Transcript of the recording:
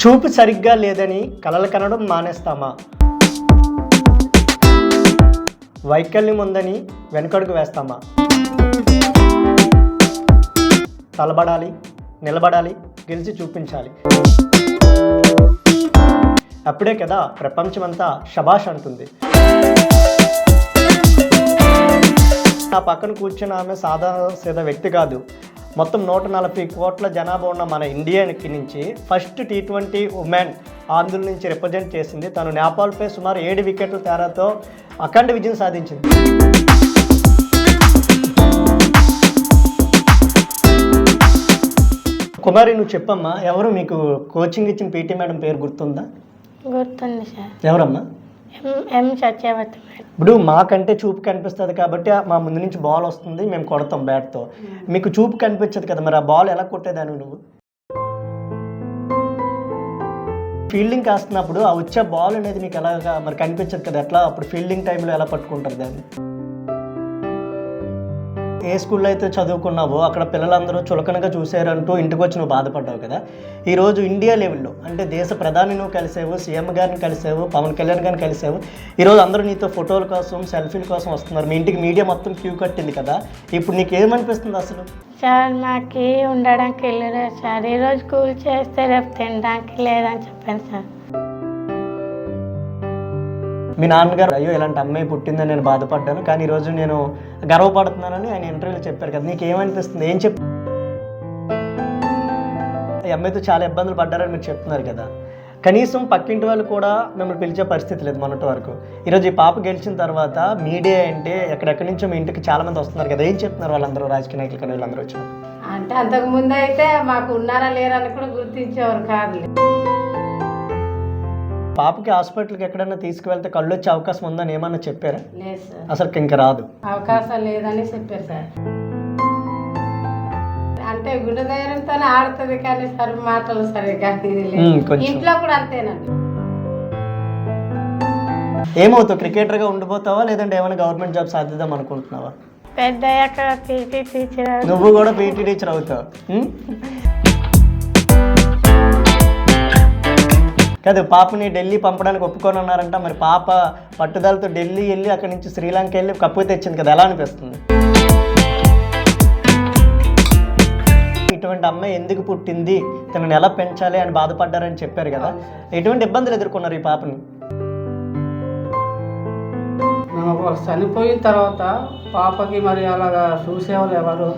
చూపు సరిగ్గా లేదని కలలు కనడం మానేస్తామా? వైకల్యం ఉందని వెనకడుగు వేస్తామా? తలబడాలి, నిలబడాలి, గెలిచి చూపించాలి. అప్పుడే కదా ప్రపంచమంతా శబాష్ అంటుంది. నా పక్కన కూర్చున్న ఆమె సాదా వ్యక్తి కాదు. మొత్తం 140 కోట్ల జనాభా ఉన్న మన ఇండియాకి నుంచి ఫస్ట్ T20 ఉమెన్ ఆంధ్ర నుంచి రిప్రజెంట్ చేసింది. తను నేపాల్పై సుమారు 7 వికెట్ల తేడాతో అఖండ విజయం సాధించింది. కుమారి, నువ్వు చెప్పమ్మా, ఎవరు మీకు కోచింగ్ ఇచ్చిన పీటీ మేడం పేరు గుర్తుందా? గుర్తుంది సార్. ఎవరమ్మా? ఎం సత్యవతి. ఇప్పుడు మాకంటే చూపు కనిపిస్తుంది కాబట్టి మా ముందు నుంచి బాల్ వస్తుంది, మేము కొడతాం బ్యాట్తో. మీకు చూపు కనిపించదు కదా, మరి ఆ బాల్ ఎలా కొట్టేదాన్ని నువ్వు? ఫీల్డింగ్ కాస్తున్నప్పుడు ఆ వచ్చే బాల్ అనేది మీకు ఎలాగా మరి కనిపించదు కదా, ఎట్లా అప్పుడు ఫీల్డింగ్ టైంలో ఎలా పట్టుకుంటారు దాన్ని? ఏ స్కూల్లో అయితే చదువుకున్నావో అక్కడ పిల్లలందరూ చులకనగా చూశారంటూ ఇంటికి వచ్చి నువ్వు బాధపడ్డావు కదా. ఈరోజు ఇండియా లెవెల్లో అంటే దేశ ప్రధాని నువ్వు కలిసావు, సీఎం గారిని కలిసావు, పవన్ కళ్యాణ్ గారిని కలిసావు. ఈరోజు అందరూ నీతో ఫోటోల కోసం, సెల్ఫీల కోసం వస్తున్నారు. మీ ఇంటికి మీడియా మొత్తం క్యూ కట్టింది కదా. ఇప్పుడు నీకు ఏమనిపిస్తుంది అసలు? సార్, మాకు ఉండడానికి వెళ్ళలేదు సార్. ఈరోజు కూల్ చేస్తే రేపు తినడానికి లేదని చెప్పాను సార్. మీ నాన్నగారు అయ్యో ఇలాంటి అమ్మాయి పుట్టిందని నేను బాధపడ్డాను, కానీ ఈరోజు నేను గర్వపడుతున్నానని ఆయన ఇంటర్వ్యూలో చెప్పారు కదా. నీకు ఏమనిపిస్తుంది? ఏం చెప్పు? ఈ అమ్మాయితో చాలా ఇబ్బందులు పడ్డారని మీరు చెప్తున్నారు కదా. కనీసం పక్కింటి వాళ్ళు కూడా మిమ్మల్ని పిలిచే పరిస్థితి లేదు మొన్నటి వరకు. ఈరోజు ఈ పాప గెలిచిన తర్వాత మీడియా అంటే ఎక్కడెక్కడి నుంచో మీ ఇంటికి చాలా మంది వస్తున్నారు కదా. ఏం చెప్తున్నారు వాళ్ళందరూ, రాజకీయ నాయకులు కానీ వీళ్ళందరూ వచ్చిన? అంటే అంతకుముందు అయితే మాకు ఉన్నారా లేరా అని కూడా గుర్తించేవారు కాదు. పాపకి హాస్పిటల్కి ఎక్కడైనా తీసుకువెళ్తే కళ్ళు వచ్చే అవకాశం ఉందని ఏమన్నా చెప్పారా? లేదు సార్, అసలు ఇంకా రాదు, అవకాశం లేదని చెప్పారు సార్. అంటే గుండె ధైర్యంతోనే ఆడుతుంది కానీ సార్ మాటలు సరిగ్గా ఇంట్లో కూడా అంతేనండి. ఏమవుతావు? క్రికెటర్గా ఉండిపోతావా లేదంటే ఏమైనా గవర్నమెంట్ జాబ్ సాధిద్దాం అనుకుంటున్నావా? పెద్దయ్యాక పీటీ టీచర్. నువ్వు కూడా పీటీ టీచర్ అవుతావు కాదు. పాపని ఢిల్లీ పంపడానికి ఒప్పుకొని ఉన్నారంట. మరి పాప పట్టుదలతో ఢిల్లీ వెళ్ళి అక్కడి నుంచి శ్రీలంక వెళ్ళి కప్పు తెచ్చింది కదా, ఎలా అనిపిస్తుంది? ఇటువంటి అమ్మాయి ఎందుకు పుట్టింది, తనని ఎలా పెంచాలి అని బాధపడ్డారని చెప్పారు కదా. ఎటువంటి ఇబ్బందులు ఎదుర్కొన్నారు ఈ పాపని? చనిపోయిన తర్వాత పాపకి మరి అలాగా చూసేవాళ్ళు ఎవరు?